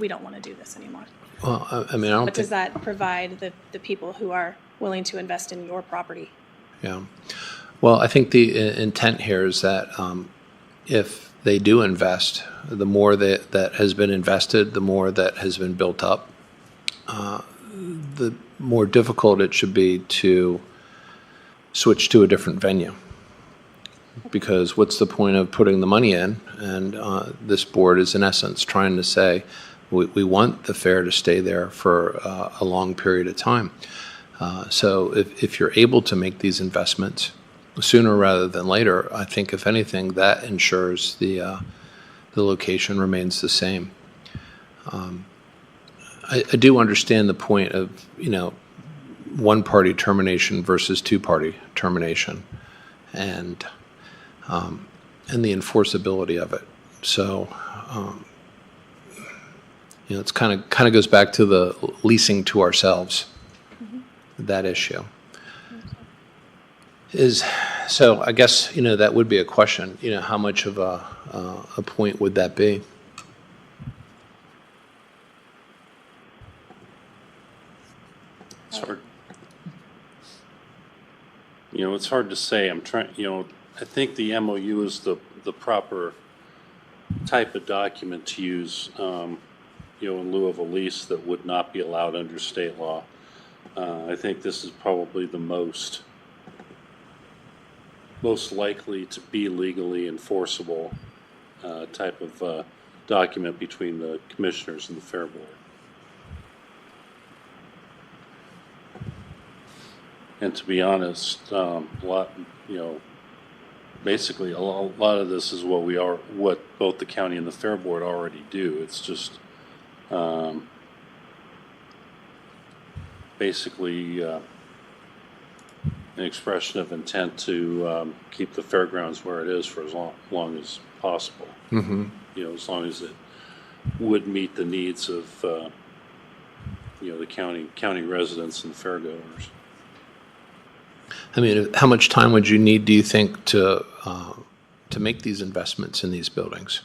we don't want to do this anymore. Well, I mean, I don't But think... does that provide the people who are willing to invest in your property? Yeah. Well, I think the intent here is that if they do invest, the more that has been invested, the more that has been built up, the more difficult it should be to switch to a different venue. Because what's the point of putting the money in? And this board is, in essence, trying to say, we want the fair to stay there for a long period of time. So if you're able to make these investments sooner rather than later, I think, if anything, that ensures the location remains the same. I do understand the point of, one-party termination versus two-party termination, and the enforceability of it. So, it's kind of goes back to the leasing to ourselves. That issue is, so I guess, that would be a question, how much of a point would that be? It's hard. It's hard to say. I'm trying, I think the MOU is the proper type of document to use, in lieu of a lease that would not be allowed under state law. I think this is probably the most likely to be legally enforceable type of document between the commissioners and the Fair Board. And to be honest, basically a lot of this is what both the county and the Fair Board already do. It's just basically an expression of intent to keep the fairgrounds where it is for as long as possible. Mm-hmm. As long as it would meet the needs of the county residents and fairgoers. I mean, how much time would you need, do you think, to make these investments in these buildings?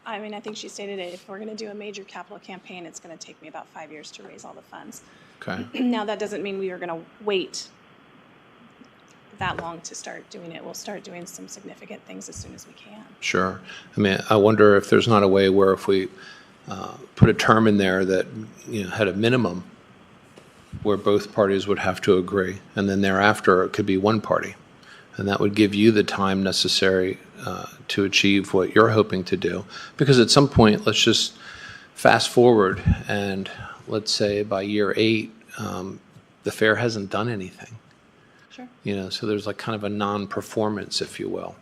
I mean, I think she stated it. If we're going to do a major capital campaign, it's going to take me about 5 years to raise all the funds. Okay. Now, that doesn't mean we are going to wait that long to start doing it. We'll start doing some significant things as soon as we can. Sure. I mean, I wonder if there's not a way where if we put a term in there that had a minimum where both parties would have to agree, and then thereafter it could be one party. And that would give you the time necessary to achieve what you're hoping to do. Because at some point, let's just fast forward, and let's say by year 8, the fair hasn't done anything. Sure. So there's like kind of a non-performance, if you will.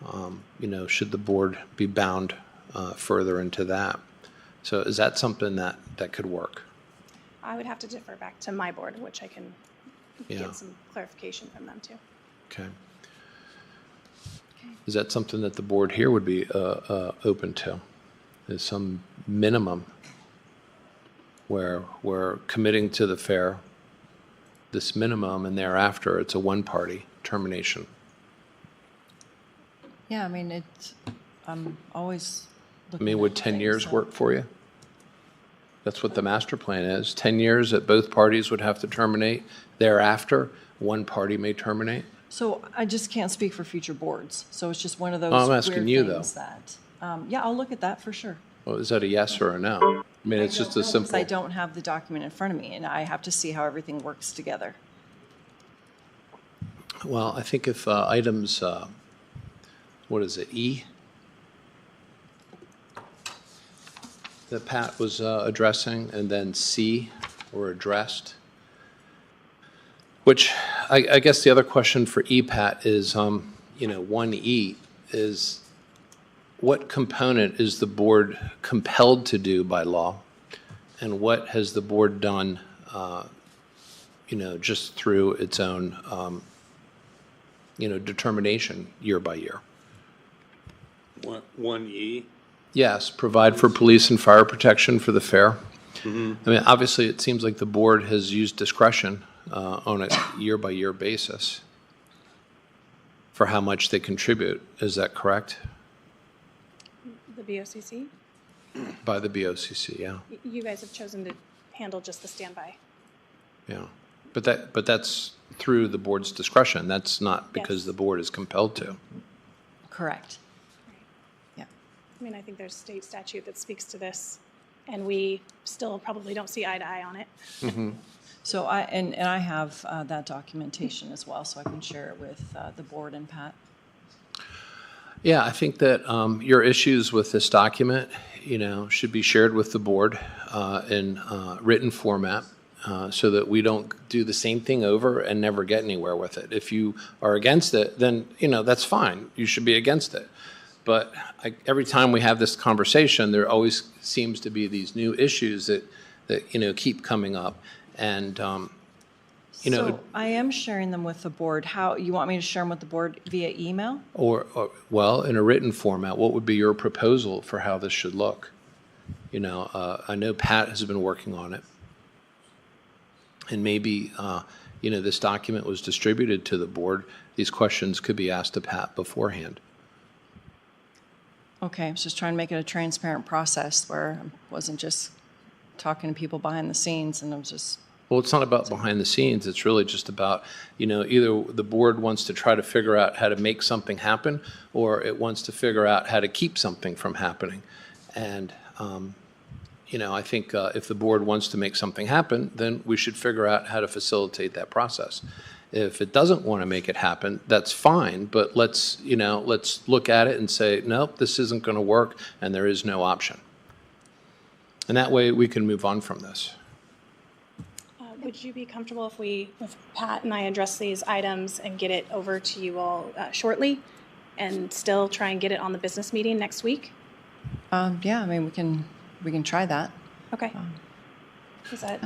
Mm-hmm. Should the board be bound further into that? So is that something that could work? I would have to defer back to my board, which I can get some clarification from them too. Okay. Is that something that the board here would be open to? Is some minimum where we're committing to the fair, this minimum, and thereafter it's a one-party termination? Yeah, I mean, I'm always I looking mean, at would 10 things years that- work for you? That's what the master plan is. 10 years that both parties would have to terminate. Thereafter, one party may terminate. So I just can't speak for future boards. So it's just one of those Oh, I'm asking weird you, things that, yeah, I'll look at that for sure. Well, is that a yes or a no? I mean, it's just a Because simple. I don't have the document in front of me, and I have to see how everything works together. Well, I think if items, what is it, E? That Pat was addressing, and then C were addressed. Which, I guess the other question for E, Pat, is, 1E is, what component is the board compelled to do by law? And what has the board done, just through its own, determination year by year? 1E? Yes, provide for police and fire protection for the fair. Mm-hmm. I mean, obviously, it seems like the board has used discretion on a year-by-year basis for how much they contribute. Is that correct? The BOCC? By the BOCC, yeah, You guys have chosen to handle just the standby. yeah. But that's through the board's discretion. That's not because Yes. the board is compelled to. Correct. Yeah. I mean, I think there's state statute that speaks to this, and we still probably don't see eye to eye on it. So I have that documentation as well, so I can share it with the board and Pat. Yeah, I think that your issues with this document, should be shared with the board in written format so that we don't do the same thing over and never get anywhere with it. If you are against it, then, that's fine. You should be against it. But every time we have this conversation, there always seems to be these new issues that keep coming up. And, So I am sharing them with the board. How, you want me to share them with the board via email? well, in a written format, what would be your proposal for how this should look? I know Pat has been working on it. And maybe, this document was distributed to the board. These questions could be asked to Pat beforehand. Okay, I was just trying to make it a transparent process where I wasn't just talking to people behind the scenes and I was just, Well, it's not about behind the scenes. It's really just about, either the board wants to try to figure out how to make something happen, or it wants to figure out how to keep something from happening. And, I think if the board wants to make something happen, then we should figure out how to facilitate that process. If it doesn't want to make it happen, that's fine, but let's look at it and say, nope, this isn't going to work, and there is no option. And that way we can move on from this. Would you be comfortable if Pat and I address these items and get it over to you all shortly, and still try and get it on the business meeting next week? yeah, I mean, we can try that. Okay. Is that,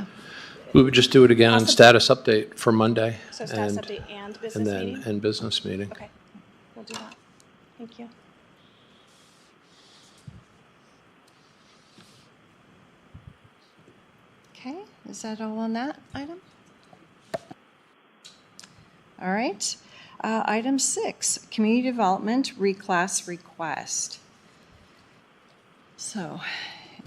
We would just do it again on Awesome. status update for Monday. so status and- update and And business then, meeting? and business meeting. Okay, we'll do that. Thank you. Okay, is that all on that item? All right. Item 6, community development reclass request. So,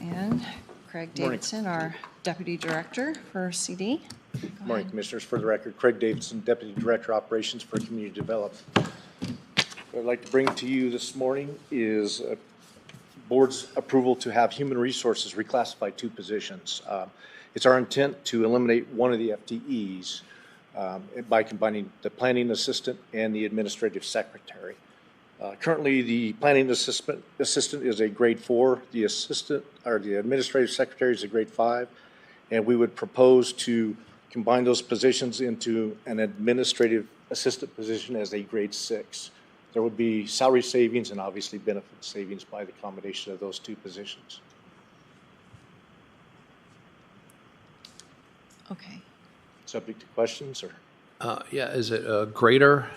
and Craig Morning. Davidson, our Deputy Director for CD. Good morning, Commissioners. For the record, Craig Davidson, Deputy Director Operations for Community Development. What I'd like to bring to you this morning is Board's approval to have Human Resources reclassify 2 positions. It's our intent to eliminate one of the FTEs by combining the Planning Assistant and the Administrative Secretary. Currently, the Planning Assistant is a grade 4, the Administrative Secretary is a grade 5, and we would propose to combine those positions into an Administrative Assistant position as a grade 6. There would be salary savings and obviously benefit savings by the combination of those 2 positions. Okay. Subject to questions, or? Yeah, is it a greater,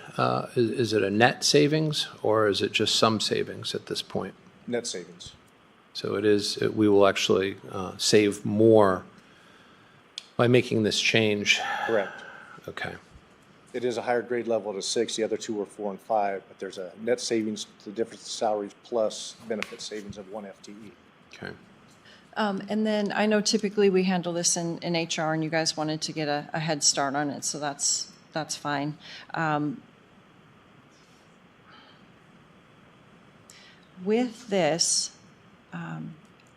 is it a net savings, or is it just some savings at this point? Net savings. So we will actually save more by making this change. Correct. Okay. It is a higher grade level at a 6. The other 2 were 4 and 5, but there's a net savings, the difference in salaries plus benefit savings of 1 FTE. Okay. And then I know typically we handle this in HR, and you guys wanted to get a head start on it, so that's fine. With this,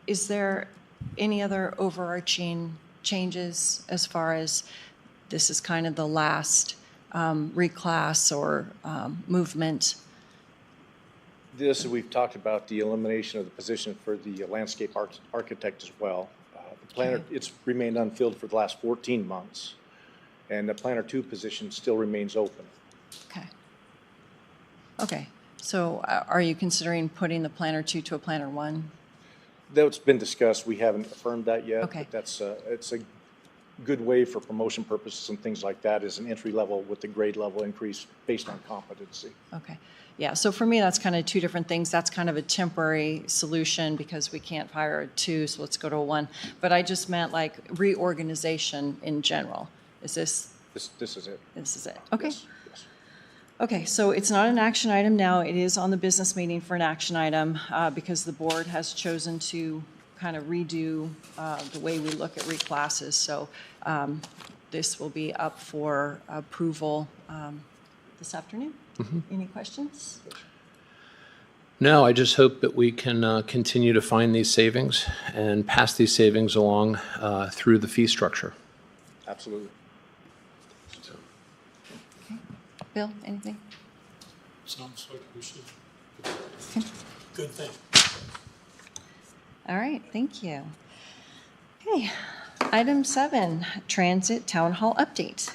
is there any other overarching changes as far as this is kind of the last reclass or movement? This, we've talked about the elimination of the position for the landscape architect as well. The planner, it's remained unfilled for the last 14 months, and the planner 2 position still remains open. Okay. Okay, so are you considering putting the planner 2 to a planner 1? That's been discussed. We haven't affirmed that yet. Okay. But it's a good way for promotion purposes and things like that, is an entry level with the grade level increase based on competency. Okay. Yeah, so for me, that's kind of 2 different things. That's kind of a temporary solution because we can't hire a 2, so let's go to a 1. But I just meant like reorganization in general. Is this? This is it. This is it. Okay. Yes, yes. Okay, so it's not an action item now. It is on the business meeting for an action item because the board has chosen to kind of redo the way we look at reclasses. So this will be up for approval this afternoon. Any questions? No, I just hope that we can continue to find these savings and pass these savings along through the fee structure. Absolutely. So, Bill, anything? Sounds like we should. Good thing. All right, thank you. Okay, item 7, Transit Town Hall update.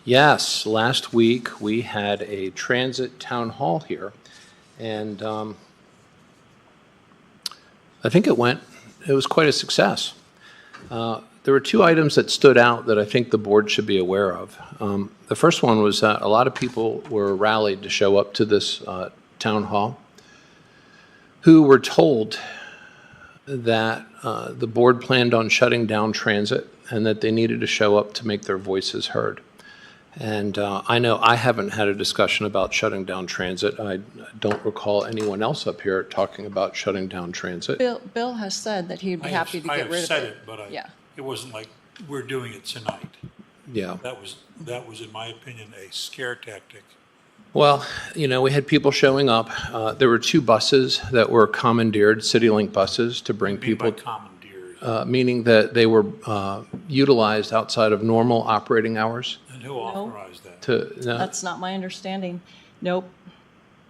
yes, last week we had a transit town hall here, and I think it was quite a success. There were 2 items that stood out that I think the board should be aware of. The first one was that a lot of people were rallied to show up to this town hall who were told that the board planned on shutting down transit and that they needed to show up to make their voices heard. And I know I haven't had a discussion about shutting down transit. I don't recall anyone else up here talking about shutting down transit. Bill has said that he'd be happy to get rid of it. I have said it, but Yeah. it wasn't like we're doing it tonight. Yeah. That was, in my opinion, a scare tactic. Well, we had people showing up. There were 2 buses that were commandeered, CityLink buses, to bring people, By commandeers. meaning that they were utilized outside of normal operating hours. And who authorized that? That's not my understanding. Nope,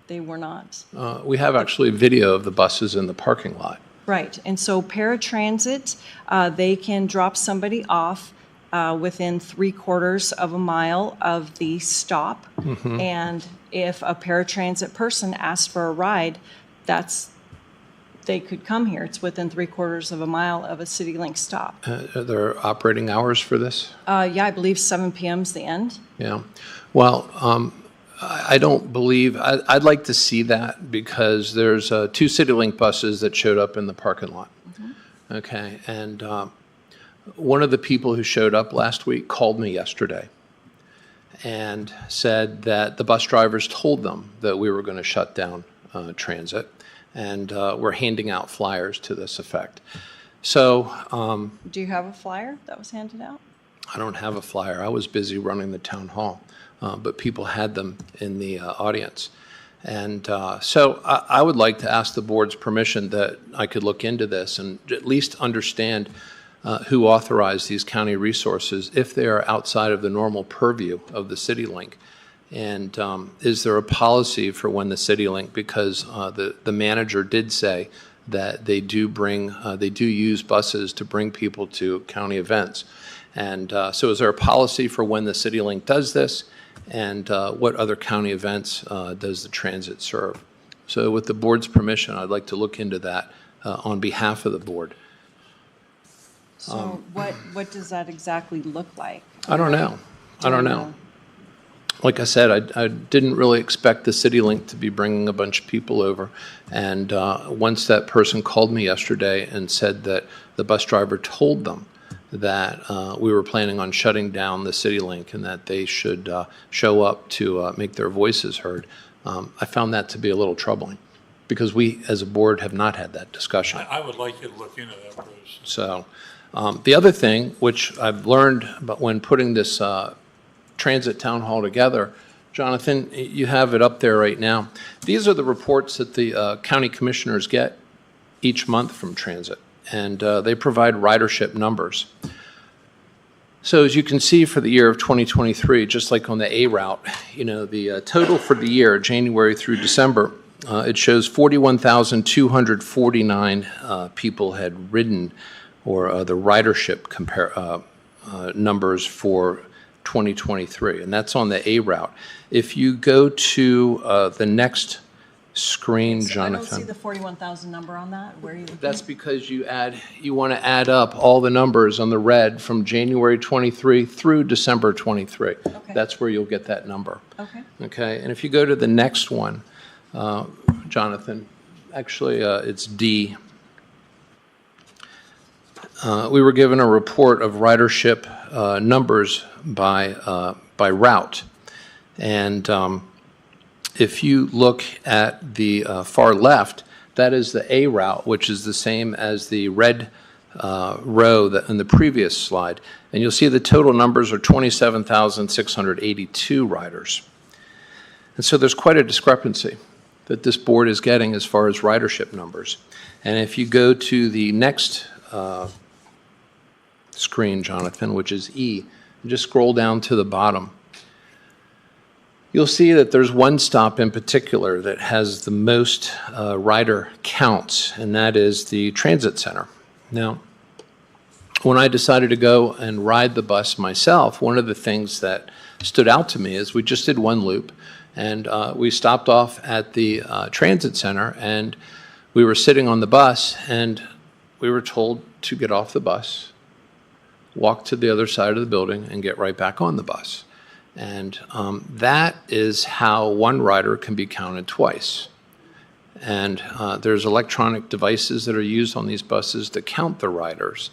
they were not. We have actually video of the buses in the parking lot. Right, and so paratransit, they can drop somebody off within 3/4 of a mile of the stop. And if a paratransit person asks for a ride, they could come here. It's within 3/4 of a mile of a CityLink stop. Are there operating hours for this? Yeah, I believe 7 p.m. is the end. Yeah. Well, I don't believe, I'd like to see that because there's 2 CityLink buses that showed up in the parking lot. Okay, and one of the people who showed up last week called me yesterday and said that the bus drivers told them that we were going to shut down transit, and we're handing out flyers to this effect. So Do you have a flyer that was handed out? I don't have a flyer. I was busy running the town hall, but people had them in the audience. And so I would like to ask the board's permission that I could look into this and at least understand who authorized these county resources if they are outside of the normal purview of the CityLink. And is there a policy for when the CityLink, because the manager did say that they do use buses to bring people to county events. And so is there a policy for when the CityLink does this, and what other county events does the transit serve? So with the board's permission, I'd like to look into that on behalf of the board. So what does that exactly look like? I don't know. I don't know. Like I said, I didn't really expect the CityLink to be bringing a bunch of people over. And once that person called me yesterday and said that the bus driver told them that we were planning on shutting down the CityLink and that they should show up to make their voices heard, I found that to be a little troubling because we, as a board, have not had that discussion. I would like you to look into that, Bruce. So the other thing, which I've learned but when putting this transit town hall together, Jonathan, you have it up there right now. These are the reports that the county commissioners get each month from transit, and they provide ridership numbers. So as you can see for the year of 2023, just like on the A route, the total for the year, January through December, it shows 41,249 people had ridden, or the ridership numbers for 2023, and that's on the A route. If you go to the next screen, Jonathan. I don't see the 41,000 number on that. Where are you looking? That's because you want to add up all the numbers on the red from January 23 through December 23. Okay. That's where you'll get that number. Okay. Okay, and if you go to the next one, Jonathan, actually it's D. We were given a report of ridership numbers by route, and if you look at the far left, That is the A route, which is the same as the red row in the previous slide. And you'll see the total numbers are 27,682 riders. And so there's quite a discrepancy that this board is getting as far as ridership numbers. And if you go to the next screen, Jonathan, which is E, and just scroll down to the bottom, you'll see that there's one stop in particular that has the most rider counts, and that is the transit center. Now, when I decided to go and ride the bus myself, one of the things that stood out to me is we just did one loop, and we stopped off at the transit center, and we were sitting on the bus, and we were told to get off the bus, walk to the other side of the building, and get right back on the bus. And that is how one rider can be counted twice. And there's electronic devices that are used on these buses to count the riders.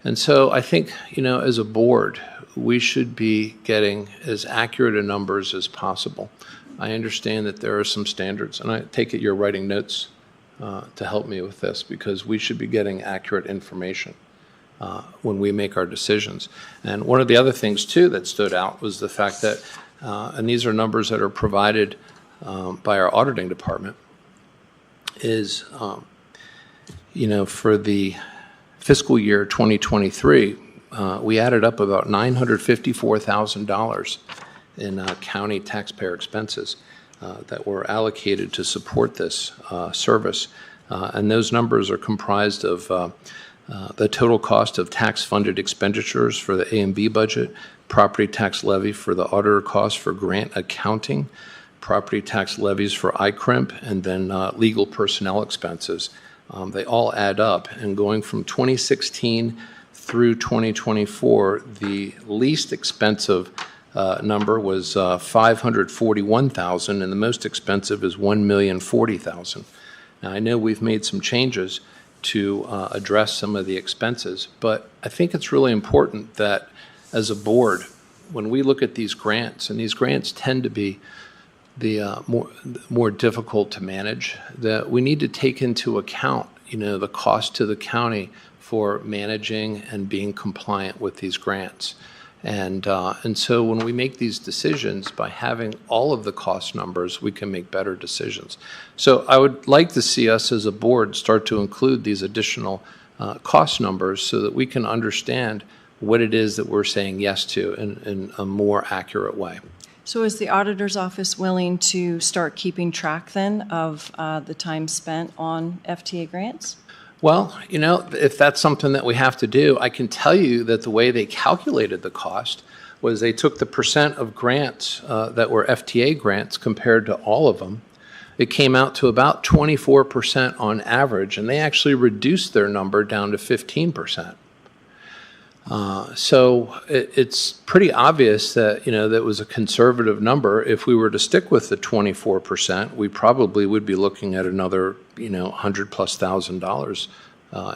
And so I think, as a board, we should be getting as accurate a numbers as possible. I understand that there are some standards, and I take it you're writing notes to help me with this, because we should be getting accurate information when we make our decisions. And one of the other things, too, that stood out was the fact that, and these are numbers that are provided by our auditing department, is, for the fiscal year 2023, we added up about $954,000 in county taxpayer expenses that were allocated to support this service. And those numbers are comprised of the total cost of tax-funded expenditures for the A and B budget, property tax levy for the auditor costs for grant accounting, property tax levies for ICRIMP, and then legal personnel expenses. They all add up, and going from 2016 through 2024, the least expensive number was $541,000, and the most expensive is $1,040,000. Now, I know we've made some changes to address some of the expenses, but I think it's really important that as a board, when we look at these grants, and these grants tend to be the more difficult to manage, that we need to take into account, the cost to the county for managing and being compliant with these grants. And so when we make these decisions, by having all of the cost numbers, we can make better decisions. So I would like to see us as a board start to include these additional cost numbers so that we can understand what it is that we're saying yes to in a more accurate way. So is the auditor's office willing to start keeping track then of the time spent on FTA grants? Well, if that's something that we have to do, I can tell you that the way they calculated the cost was they took the percent of grants that were FTA grants compared to all of them. It came out to about 24% on average, and they actually reduced their number down to 15%. So it's pretty obvious that, that was a conservative number. If we were to stick with the 24%, we probably would be looking at another, $100,000+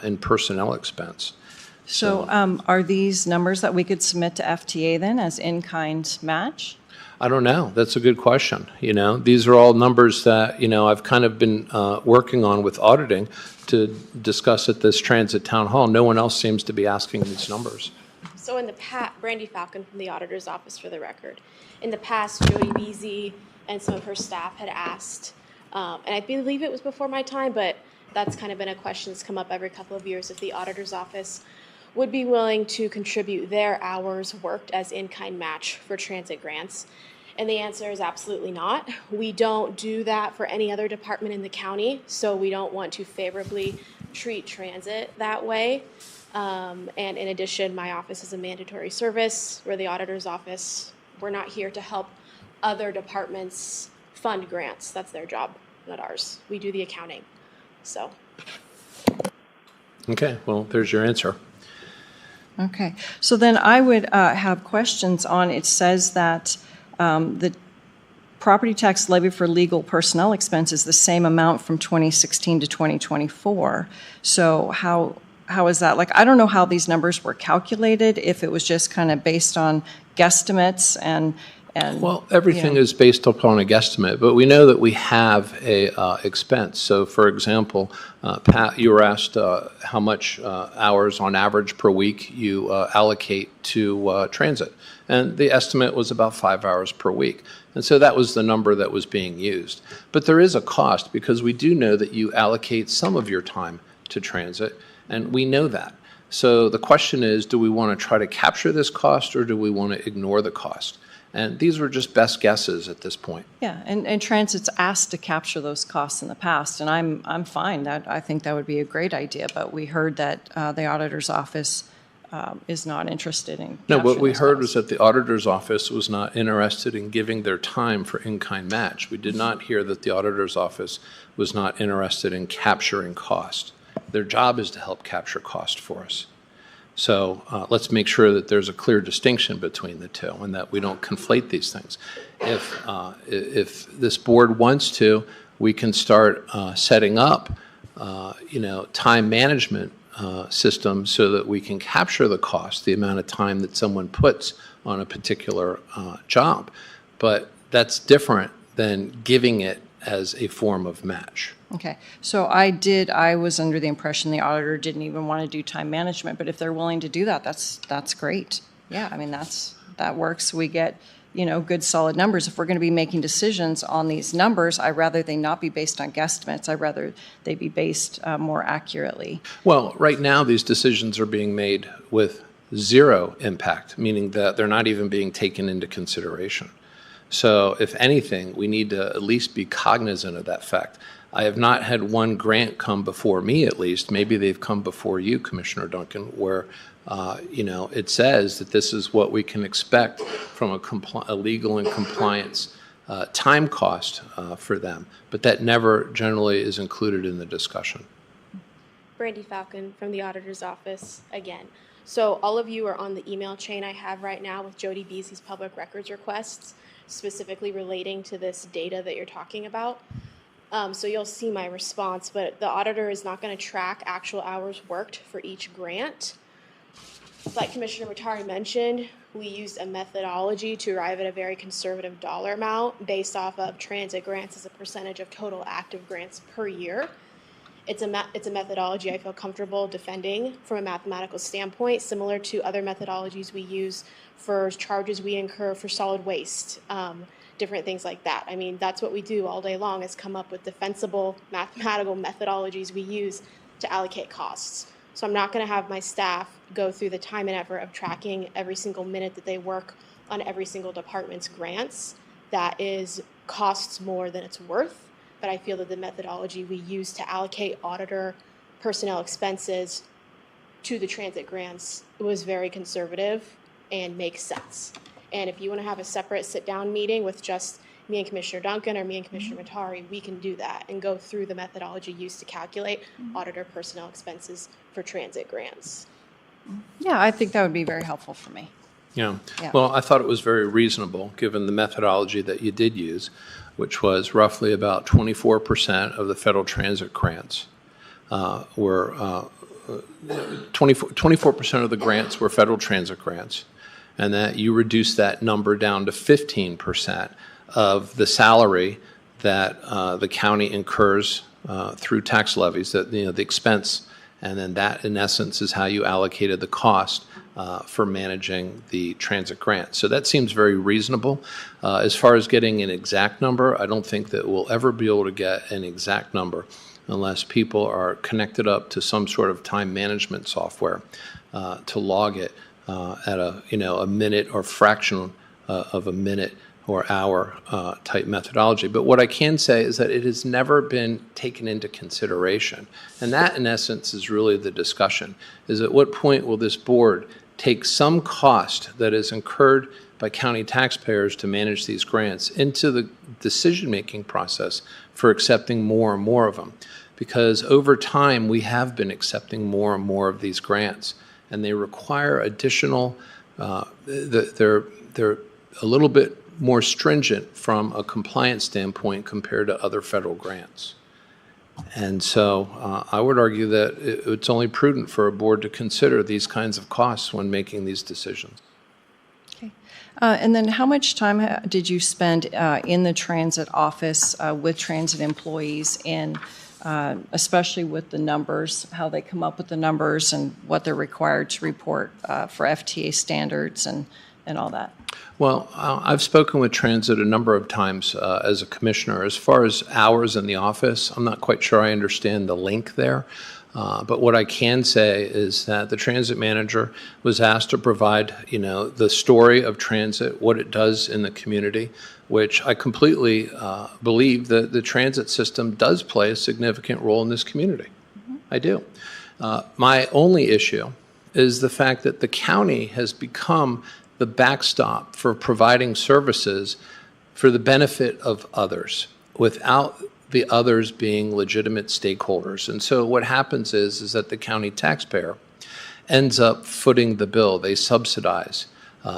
in personnel expense. So are these numbers that we could submit to FTA then as in-kind match? I don't know. That's a good question. These are all numbers that, I've kind of been working on with auditing to discuss at this transit town hall. No one else seems to be asking these numbers. So in the past, Brandy Falcon from the auditor's office, for the record. In the past, Jody Beasy and some of her staff had asked, and I believe it was before my time, but that's kind of been a question that's come up every couple of years, if the auditor's office would be willing to contribute their hours worked as in-kind match for transit grants. And the answer is absolutely not. We don't do that for any other department in the county, so we don't want to favorably treat transit that way. And in addition, my office is a mandatory service. We're the auditor's office. We're not here to help other departments fund grants. That's their job, not ours. We do the accounting. So. Okay, well, there's your answer. Okay, so then I would have questions on, it says that the property tax levy for legal personnel expense is the same amount from 2016 to 2024. So how is that? Like, I don't know how these numbers were calculated, if it was just kind of based on guesstimates, and And, Well, everything you know, is based upon a guesstimate, but we know that we have a expense. So, for example, Pat, you were asked how much hours on average per week you allocate to transit, and the estimate was about 5 hours per week. And so that was the number that was being used. But there is a cost because we do know that you allocate some of your time to transit, and we know that. So the question is, do we want to try to capture this cost or do we want to ignore the cost? And these were just best guesses at this point. yeah, and Transit's asked to capture those costs in the past, and I'm fine. I think that would be a great idea, but we heard that the auditor's office is not interested in No, capturing what we those heard costs. was that the auditor's office was not interested in giving their time for in-kind match. We did not hear that the auditor's office was not interested in capturing cost. Their job is to help capture cost for us. So let's make sure that there's a clear distinction between the two and that we don't conflate these things. If this board wants to, we can start setting up, time management systems so that we can capture the cost, the amount of time that someone puts on a particular job. But that's different than giving it as a form of match. Okay, so I was under the impression the auditor didn't even want to do time management, but if they're willing to do that, that's great. Yeah, I mean, that works. We get, good solid numbers. If we're going to be making decisions on these numbers, I'd rather they not be based on guesstimates. I'd rather they be based more accurately. Well, right now, these decisions are being made with zero impact, meaning that they're not even being taken into consideration. So if anything, we need to at least be cognizant of that fact. I have not had one grant come before me, at least. Maybe they've come before you, Commissioner Duncan, where it says that this is what we can expect from a legal and compliance time cost for them. But that never generally is included in the discussion. Brandy Falcon from the auditor's office again. So all of you are on the email chain I have right now with Jody Beasley's public records requests, specifically relating to this data that you're talking about. So you'll see my response, but the auditor is not going to track actual hours worked for each grant. Like Commissioner Matari mentioned, we used a methodology to arrive at a very conservative dollar amount based off of transit grants as a percentage of total active grants per year. It's a methodology I feel comfortable defending from a mathematical standpoint, similar to other methodologies we use for charges we incur for solid waste, different things like that. I mean, that's what we do all day long, is come up with defensible mathematical methodologies we use to allocate costs. So I'm not going to have my staff go through the time and effort of tracking every single minute that they work on every single department's grants. That costs more than it's worth. But I feel that the methodology we use to allocate auditor personnel expenses to the transit grants was very conservative and makes sense. And if you want to have a separate sit-down meeting with just me and Commissioner Duncan or me and Commissioner Matari, we can do that and go through the methodology used to calculate auditor personnel expenses for transit grants. Yeah, I think that would be very helpful for me. Yeah. Yeah. Well, I thought it was very reasonable, given the methodology that you did use, which was roughly about 24% of the federal transit grants were 24% of the grants were federal transit grants, and that you reduced that number down to 15% of the salary that the county incurs through tax levies, that the expense, and then that in essence is how you allocated the cost for managing the transit grant. So that seems very reasonable. As far as getting an exact number, I don't think that we'll ever be able to get an exact number unless people are connected up to some sort of time management software to log it at a minute or fraction of a minute or hour type methodology. But what I can say is that it has never been taken into consideration. And that, in essence, is really the discussion, is at what point will this board take some cost that is incurred by county taxpayers to manage these grants into the decision-making process for accepting more and more of them. Because over time, we have been accepting more and more of these grants, and they require additional, they're a little bit more stringent from a compliance standpoint compared to other federal grants. And so I would argue that it's only prudent for a board to consider these kinds of costs when making these decisions. Okay. And then how much time did you spend in the transit office with transit employees and especially with the numbers, how they come up with the numbers and what they're required to report for FTA standards and all that? Well, I've spoken with transit a number of times as a commissioner. As far as hours in the office, I'm not quite sure I understand the link there. But what I can say is that the transit manager was asked to provide, the story of transit, what it does in the community, which I completely believe that the transit system does play a significant role in this community. Mm-hmm. I do. My only issue is the fact that the county has become the backstop for providing services for the benefit of others without the others being legitimate stakeholders. And so what happens is that the county taxpayer ends up footing the bill. They subsidize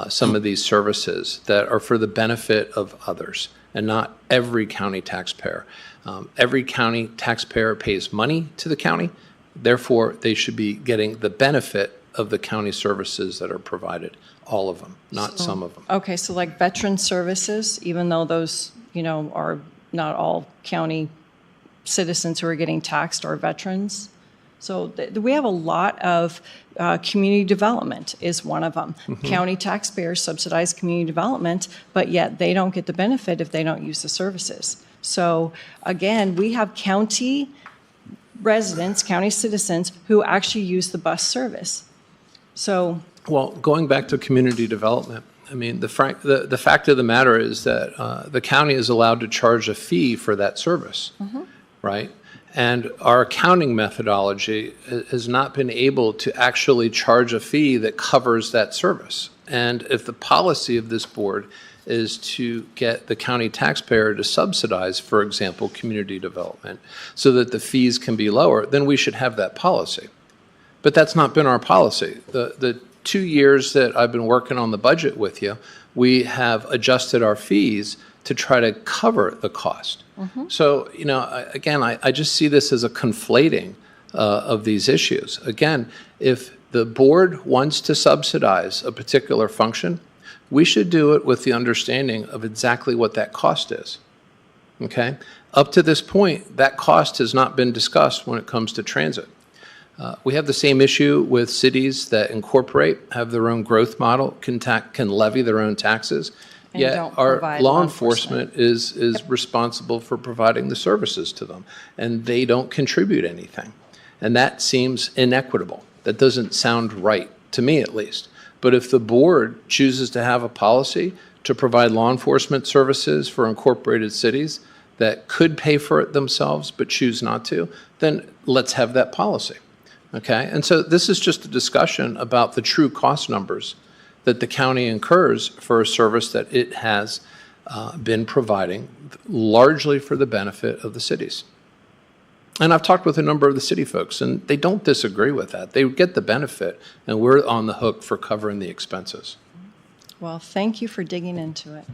some of these services that are for the benefit of others and not every county taxpayer. Every county taxpayer pays money to the county. Therefore, they should be getting the benefit of the county services that are provided, all of them, not some of them. Okay, so like veteran services, even though those, are not all county citizens who are getting taxed are veterans. So we have a lot of community development is one of them. Mm-hmm. County taxpayers subsidize community development, but yet they don't get the benefit if they don't use the services. So again, we have county residents, county citizens who actually use the bus service. So, well, going back to community development, I mean, the fact of the matter is that the county is allowed to charge a fee for that service, mm-hmm. right? And our accounting methodology has not been able to actually charge a fee that covers that service. And if the policy of this board is to get the county taxpayer to subsidize, for example, community development, so that the fees can be lower, then we should have that policy. But that's not been our policy. The 2 years that I've been working on the budget with you, we have adjusted our fees to try to cover the cost. Mm-hmm. So, again, I just see this as a conflating of these issues. Again, if the board wants to subsidize a particular function, we should do it with the understanding of exactly what that cost is. Okay? Up to this point, that cost has not been discussed when it comes to transit. We have the same issue with cities that incorporate, have their own growth model, can levy their own taxes, and yet our law enforcement is responsible for providing the services to them, and they don't contribute anything. And that seems inequitable. That doesn't sound right, to me at least. But if the board chooses to have a policy to provide law enforcement services for incorporated cities that could pay for it themselves but choose not to, then let's have that policy. Okay, and so this is just a discussion about the true cost numbers that the county incurs for a service that it has been providing largely for the benefit of the cities. And I've talked with a number of the city folks, and they don't disagree with that. They get the benefit, and we're on the hook for covering the expenses. Well, thank you for digging into it.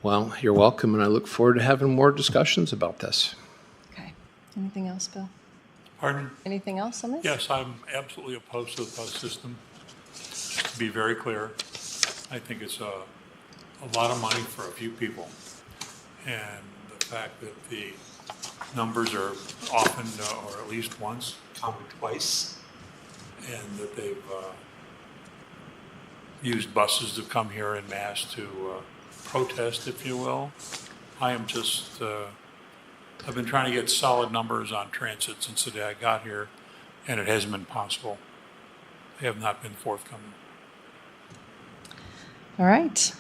Well, you're welcome, and I look forward to having more discussions about this. Okay. Anything else, Bill? Pardon? Anything else on this? Yes, I'm absolutely opposed to the bus system. To be very clear, I think it's a lot of money for a few people. And the fact that the numbers are often, or at least once, counted twice, and that they've used buses to come here en masse to protest, if you will. I am just... I've been trying to get solid numbers on transit since the day I got here, and it hasn't been possible. They have not been forthcoming. All right.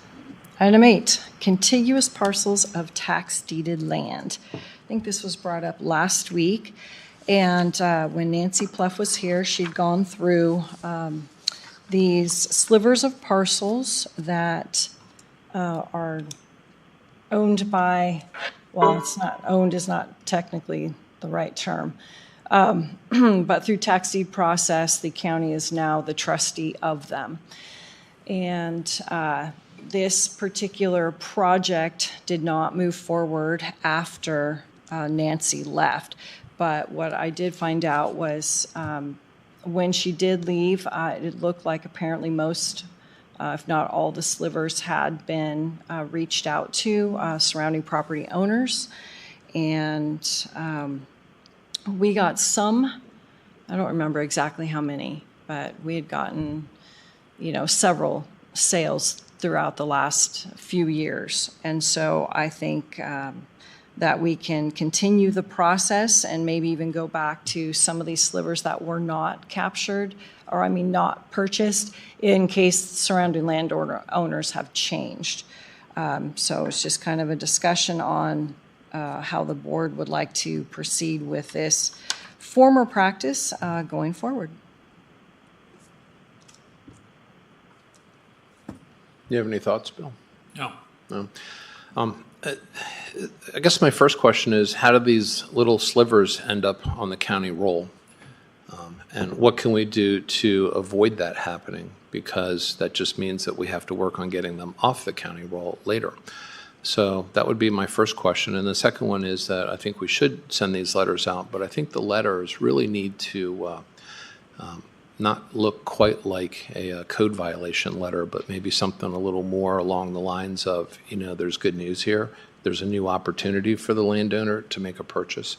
Item 8, contiguous parcels of tax deeded land. I think this was brought up last week, and when Nancy Pluff was here, she'd gone through these slivers of parcels that are owned by... Well, it's not owned is not technically the right term, but through tax deed process, the county is now the trustee of them. And this particular project did not move forward after Nancy left. But what I did find out was when she did leave, it looked like apparently most if not all the slivers had been reached out to surrounding property owners. And we got some, I don't remember exactly how many, but we had gotten, several sales throughout the last few years. And so I think that we can continue the process and maybe even go back to some of these slivers that were not captured, or not purchased, in case surrounding owners have changed. So it's just kind of a discussion on how the board would like to proceed with this former practice going forward. You have any thoughts, Bill? No. No. I guess my first question is, how do these little slivers end up on the county roll? And what can we do to avoid that happening? Because that just means that we have to work on getting them off the county roll later. So that would be my first question. And the second one is that I think we should send these letters out, but I think the letters really need to not look quite like a code violation letter, but maybe something a little more along the lines of, there's good news here. There's a new opportunity for the landowner to make a purchase.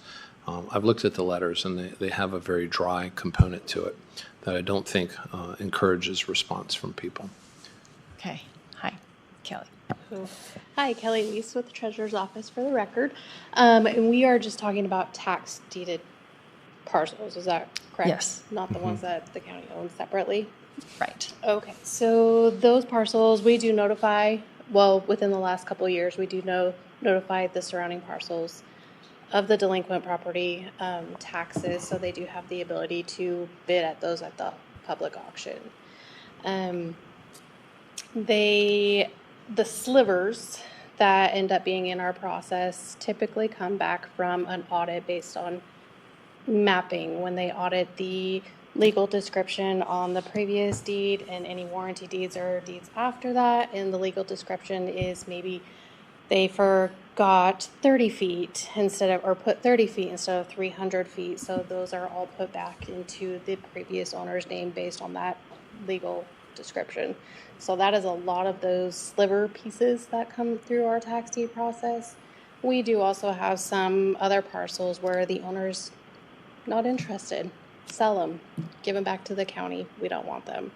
I've looked at the letters, and they have a very dry component to it that I don't think encourages response from people. Okay. Hi, Kelly. Hi, Kelly Lease with the Treasurer's Office for the record. And we are just talking about tax deeded parcels, is that correct? Yes. Not the ones that the county owns separately? Right. Okay, so those parcels, we do notify, within the last couple of years, we do notify the surrounding parcels of the delinquent property taxes, so they do have the ability to bid at those at the public auction. The slivers that end up being in our process typically come back from an audit based on mapping, when they audit the legal description on the previous deed and any warranty deeds or deeds after that, and the legal description is maybe they forgot 30 feet or put 30 feet instead of 300 feet. So those are all put back into the previous owner's name based on that legal description. So that is a lot of those sliver pieces that come through our tax deed process. We do also have some other parcels where the owner's not interested. Sell them, give them back to the county. We don't want them.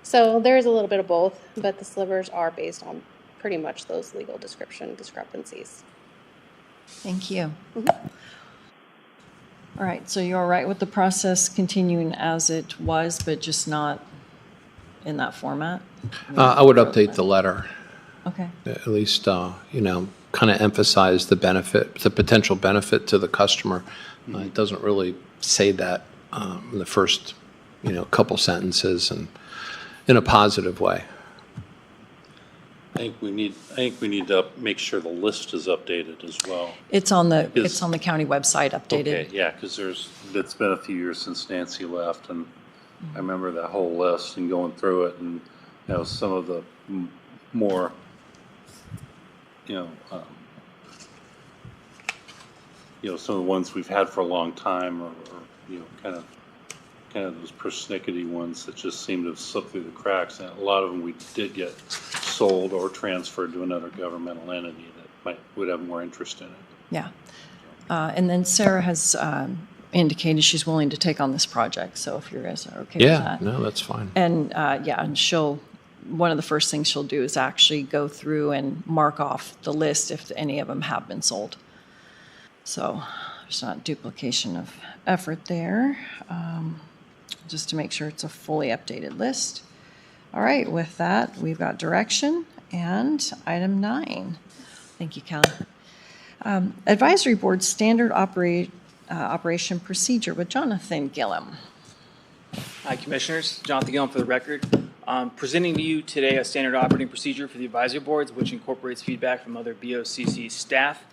So there's a little bit of both, but the slivers are based on pretty much those legal description discrepancies. Thank you. Mm-hmm. All right, so you're all right with the process continuing as it was, but just not in that format? I would update the letter. Okay. At least, kind of emphasize the benefit, the potential benefit to the customer. It doesn't really say that in the first, couple sentences and in a positive way. I think we need to make sure the list is updated as well. It's on the county website updated. Okay, yeah, because it's been a few years since Nancy left, and I remember that whole list and going through it, and some of the more some of the ones we've had for a long time, or kind of those persnickety ones that just seem to have slipped through the cracks. And a lot of them we did get sold or transferred to another governmental entity that would have more interest in it. Yeah. And then Sarah has indicated she's willing to take on this project. So if you guys are okay with that. Yeah, no, that's fine. And and one of the first things she'll do is actually go through and mark off the list if any of them have been sold. So there's not duplication of effort there. Just to make sure it's a fully updated list. All right, with that, we've got direction and item 9. Thank you, Kelly. Advisory Board Standard Operation Procedure with Jonathan Gillum. Hi, Commissioners. Jonathan Gillum for the record. Presenting to you today a standard operating procedure for the advisory boards, which incorporates feedback from other BOCC staff.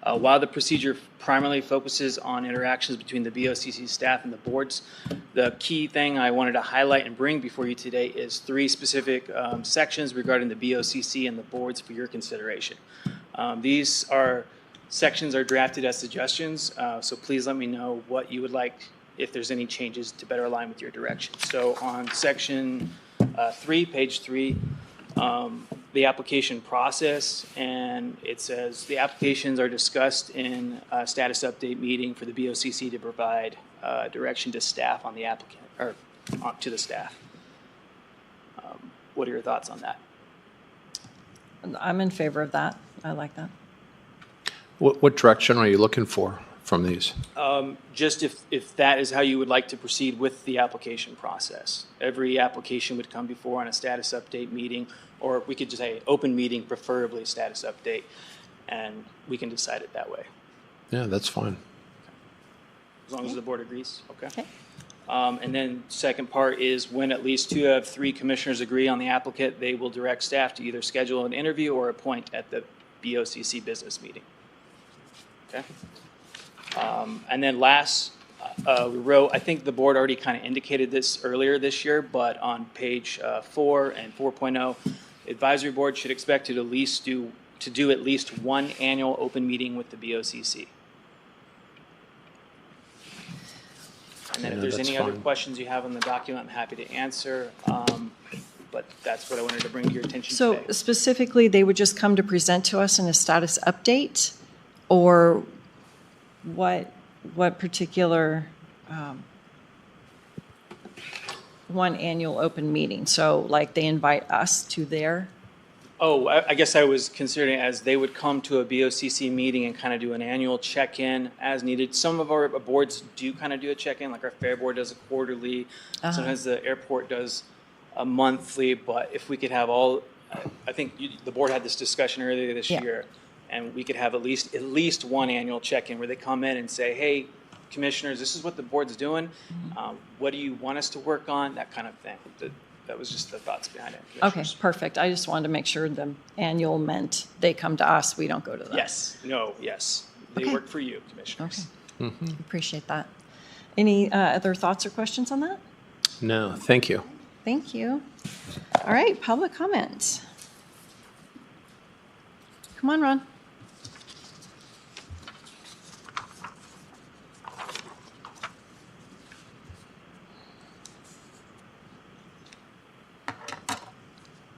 While the procedure primarily focuses on interactions between the BOCC staff and the boards, the key thing I wanted to highlight and bring before you today is 3 specific sections regarding the BOCC and the boards for your consideration. These sections are drafted as suggestions, so please let me know what you would like, if there's any changes to better align with your direction. So on section 3, page 3, the application process, and it says the applications are discussed in a status update meeting for the BOCC to provide direction to staff on the applicant, or to the staff. What are your thoughts on that? I'm in favor of that. I like that. What direction are you looking for from these? Just if that is how you would like to proceed with the application process. Every application would come before on a status update meeting, or we could just say open meeting, preferably status update, and we can decide it that way, Yeah, that's fine. as long as the board agrees, okay? Okay. And then second part is when at least 2 of 3 commissioners agree on the applicant, they will direct staff to either schedule an interview or appoint at the BOCC business meeting. Okay? And then last, we wrote, I think the board already kind of indicated this earlier this year, but on page 4 and 4.0, advisory board should expect to do at least 1 annual open meeting with the BOCC. And then Yeah, if there's that's any other fine. questions you have on the document, I'm happy to answer. But that's what I wanted to bring to your attention So today. specifically, they would just come to present to us in a status update? Or what particular, one annual open meeting? So like they invite us to their, Oh, I guess I was considering it as they would come to a BOCC meeting and kind of do an annual check-in as needed. Some of our boards do kind of do a check-in, like our fair board does a quarterly. Sometimes the airport does a monthly, but if we could have all, I think the board had this discussion earlier this Yeah. year, and we could have at least 1 annual check-in where they come in and say, hey, commissioners, this is what the board's doing. What do you want us to work on? That kind of thing. That was just the thoughts behind it. okay, Commissioners. perfect. I just wanted to make sure the annual meant they come to us, we don't go to them. Yes, no, yes. They Okay. work for you, commissioners. Okay. Appreciate that. Any other thoughts or questions on that? No, thank you. Thank you. All right, public comments. Come on, Ron.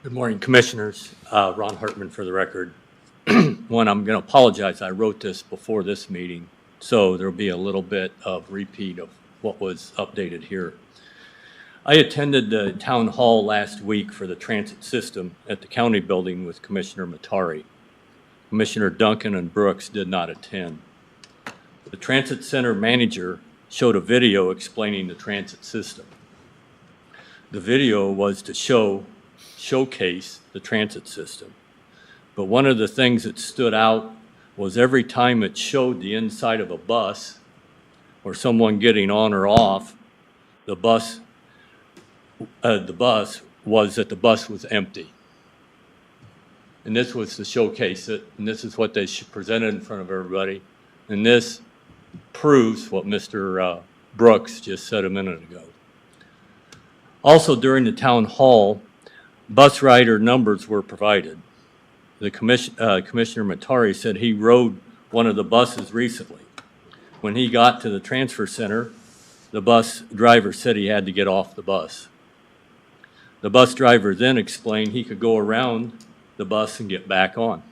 Good morning, Commissioners. Ron Hartman for the record. One, I'm going to apologize. I wrote this before this meeting, so there'll be a little bit of repeat of what was updated here. I attended the town hall last week for the transit system at the county building with Commissioner Matari. Commissioner Duncan and Brooks did not attend. The transit center manager showed a video explaining the transit system. The video was to showcase the transit system. But one of the things that stood out was every time it showed the inside of a bus or someone getting on or off, the bus was that the bus was empty. And this was to showcase it, and this is what they presented in front of everybody. And this proves what Mr. Brooks just said a minute ago. Also, during the town hall, bus rider numbers were provided. The Commissioner Matari said he rode one of the buses recently. When he got to the transfer center, the bus driver said he had to get off the bus. The bus driver then explained he could go around the bus and get back on.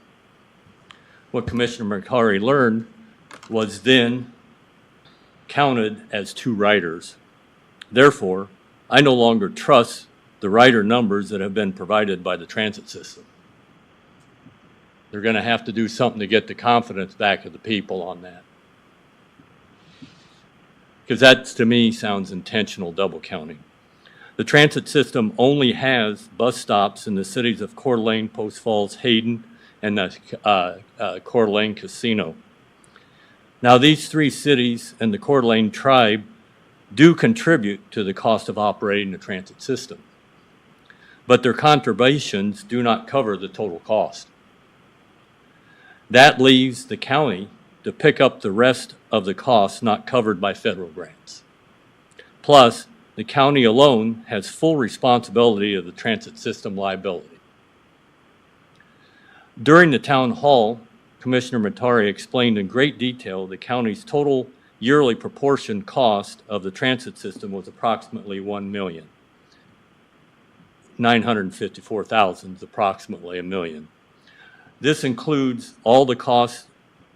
What Commissioner Matari learned was then counted as 2 riders. Therefore, I no longer trust the rider numbers that have been provided by the transit system. They're going to have to do something to get the confidence back of the people on that. Because that, to me, sounds intentional double counting. The transit system only has bus stops in the cities of Coeur d'Alene, Post Falls, Hayden, and the Coeur d'Alene Casino. Now, these 3 cities and the Coeur d'Alene tribe do contribute to the cost of operating the transit system, but their contributions do not cover the total cost. That leaves the county to pick up the rest of the costs not covered by federal grants. Plus, the county alone has full responsibility of the transit system liability. During the town hall, Commissioner Matari explained in great detail the county's total yearly proportion cost of the transit system was approximately $1 million. $954,000, approximately $1 million. This includes all the costs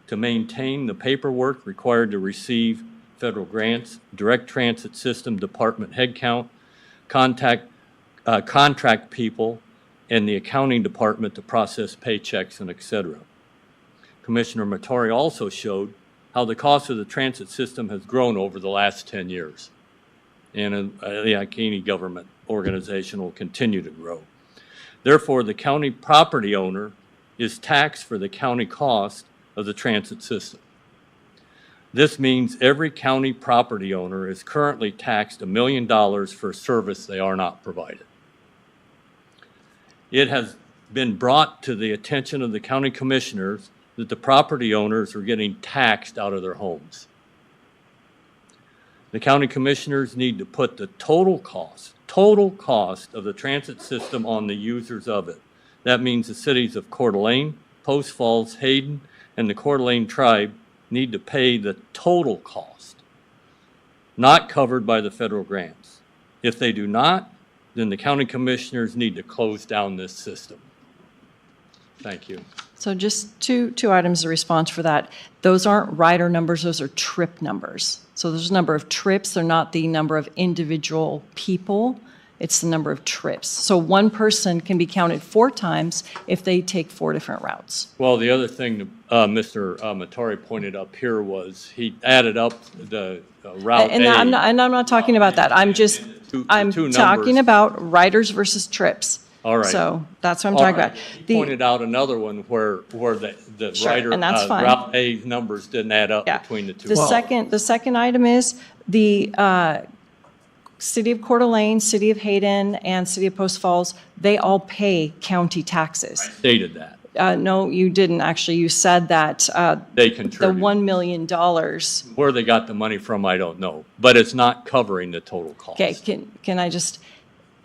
to maintain the paperwork required to receive federal grants, direct transit system department headcount, contract people, and the accounting department to process paychecks and et cetera. Commissioner Matari also showed how the cost of the transit system has grown over the last 10 years. And the Iceni government organization will continue to grow. Therefore, the county property owner is taxed for the county cost of the transit system. This means every county property owner is currently taxed $1 million for a service they are not provided. It has been brought to the attention of the county commissioners that the property owners are getting taxed out of their homes. The county commissioners need to put the total cost of the transit system on the users of it. That means the cities of Coeur d'Alene, Post Falls, Hayden, and the Coeur d'Alene tribe need to pay the total cost, not covered by the federal grants. If they do not, then the county commissioners need to close down this system. Thank you. So just two items of response for that. Those aren't rider numbers, those are trip numbers. So there's a number of trips, they're not the number of individual people, it's the number of trips. So one person can be counted 4 times if they take 4 different routes. Well, the other thing Mr. Matari pointed up here was he added up the Route And A. I'm not talking about that. I'm two talking numbers. about riders versus trips. All right. So that's what I'm All talking right. about. He pointed out another one where the Sure, rider, and that's fine. Route A numbers didn't add up Yeah. between the two. The second item is the City of Coeur d'Alene, City of Hayden, and City of Post Falls, they all pay county taxes. Stated that. No, you didn't, actually. You said that They the contribute. $1 million. Where they got the money from, I don't know, but it's not covering the total cost. Okay, can I just,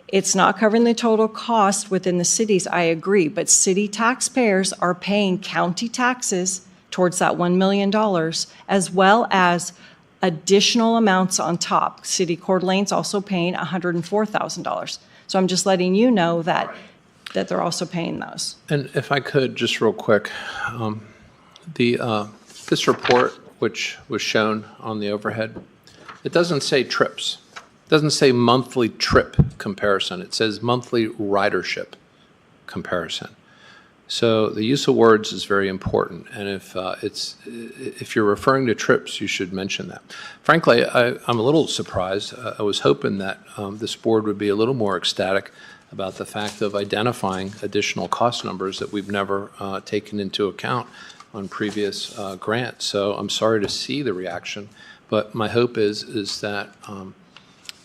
it's not covering the total cost within the cities, I agree, but city taxpayers are paying county taxes towards that $1 million, as well as additional amounts on top. City Coeur d'Alene's also paying $104,000. So I'm just letting you know that they're also paying those. And if I could, just real quick, this report, which was shown on the overhead, it doesn't say trips. It doesn't say monthly trip comparison. It says monthly ridership comparison. So the use of words is very important, and if you're referring to trips, you should mention that. Frankly, I'm a little surprised. I was hoping that this board would be a little more ecstatic about the fact of identifying additional cost numbers that we've never taken into account on previous grants. So I'm sorry to see the reaction, but my hope is that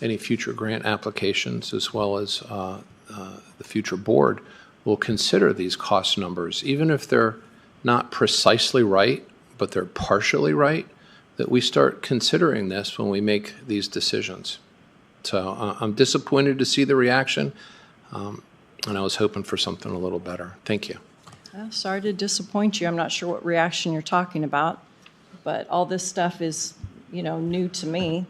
any future grant applications, as well as the future board, will consider these cost numbers, even if they're not precisely right, but they're partially right, that we start considering this when we make these decisions. So I'm disappointed to see the reaction, and I was hoping for something a little better. Thank you. Well, sorry to disappoint you. I'm not sure what reaction you're talking about, but all this stuff is, new to me.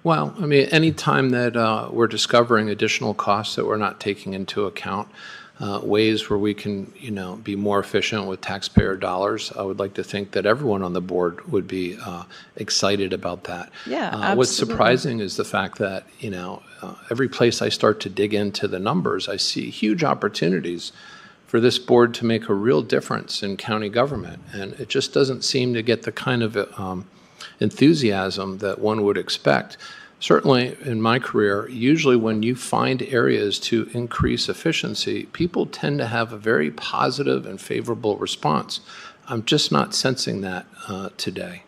Well, I mean, any time that we're discovering additional costs that we're not taking into account, ways where we can, be more efficient with taxpayer dollars, I would like to think that everyone on the board would be excited about that. Yeah, absolutely. What's surprising is the fact that, every place I start to dig into the numbers, I see huge opportunities for this board to make a real difference in county government. And it just doesn't seem to get the kind of enthusiasm that one would expect. Certainly in my career, usually when you find areas to increase efficiency, people tend to have a very positive and favorable response. I'm just not sensing that today.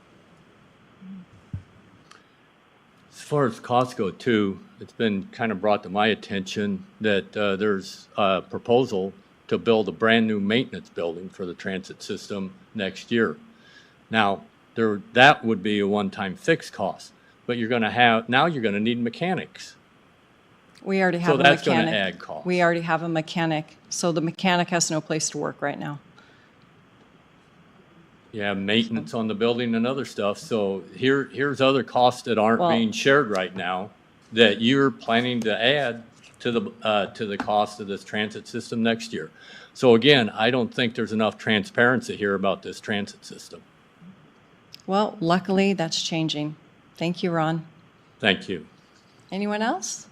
As far as costs go too, it's been kind of brought to my attention that there's a proposal to build a brand new maintenance building for the transit system next year. Now, that would be a one-time fixed cost, but you're going to need mechanics. We already have a So mechanic. that's going to add cost. We already have a mechanic, so the mechanic has no place to work right now. You have maintenance on the building and other stuff, so here's other costs that aren't Well- being shared right now that you're planning to add to the cost of this transit system next year. So again, I don't think there's enough transparency here about this transit system. Well, luckily, that's changing. Thank you, Ron. Thank you. Anyone else?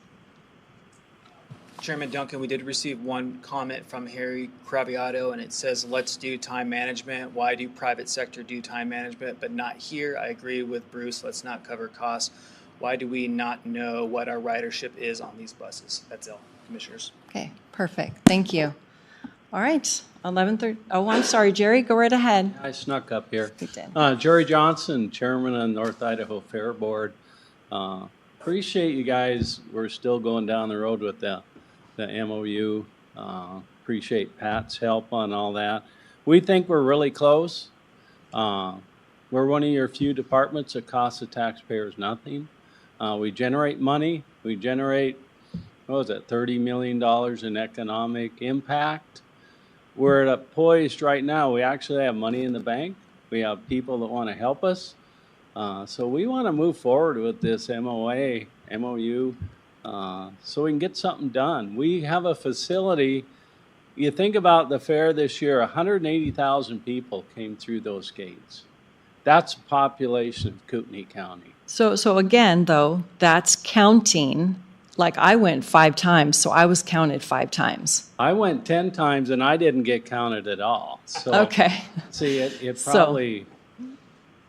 Chairman Duncan, we did receive one comment from Harry Craviotto, and it says, let's do time management. Why do private sector do time management, but not here? I agree with Bruce. Let's not cover costs. Why do we not know what our ridership is on these buses? That's all, Commissioners. Okay, perfect. Thank you. All right, 11:30. Oh, I'm sorry, Jerry, go right ahead. I snuck up here. You did. Jerry Johnson, Chairman of North Idaho Fair Board. Appreciate you guys. We're still going down the road with the MOU. Appreciate Pat's help on all that. We think we're really close. We're one of your few departments that costs the taxpayers nothing. We generate money. We generate, what was it, $30 million in economic impact. We're at a poised right now. We actually have money in the bank. We have people that want to help us. So we want to move forward with this MOU, so we can get something done. We have a facility. You think about the fair this year, 180,000 people came through those gates. That's the population of Kootenai County. So again, though, that's counting. Like I went 5 times, so I was counted 5 times. I went 10 times and I didn't get counted at all. So, Okay. See, it probably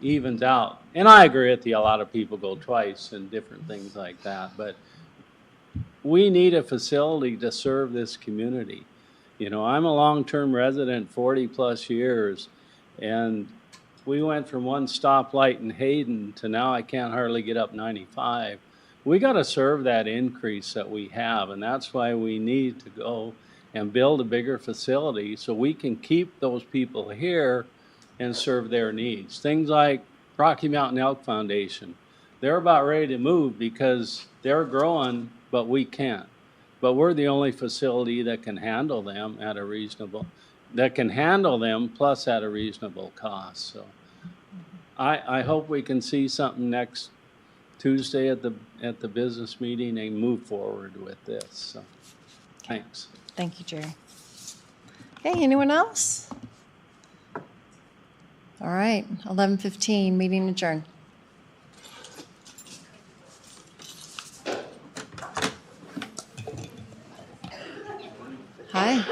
evens out. And I agree with you, a lot of people go twice and different things like that. But we need a facility to serve this community. You know, I'm a long-term resident, 40 plus years, and we went from one stoplight in Hayden to now I can't hardly get up 95. We got to serve that increase that we have, and that's why we need to go and build a bigger facility so we can keep those people here and serve their needs. Things like Rocky Mountain Elk Foundation, they're about ready to move because they're growing, but we can't. But we're the only facility that can handle them at a reasonable, plus at a reasonable cost. So I hope we can see something next Tuesday at the business meeting and move forward with this. So, thanks. Thank you, Jerry. Okay, anyone else? All right, 11:15, meeting adjourned. Hi.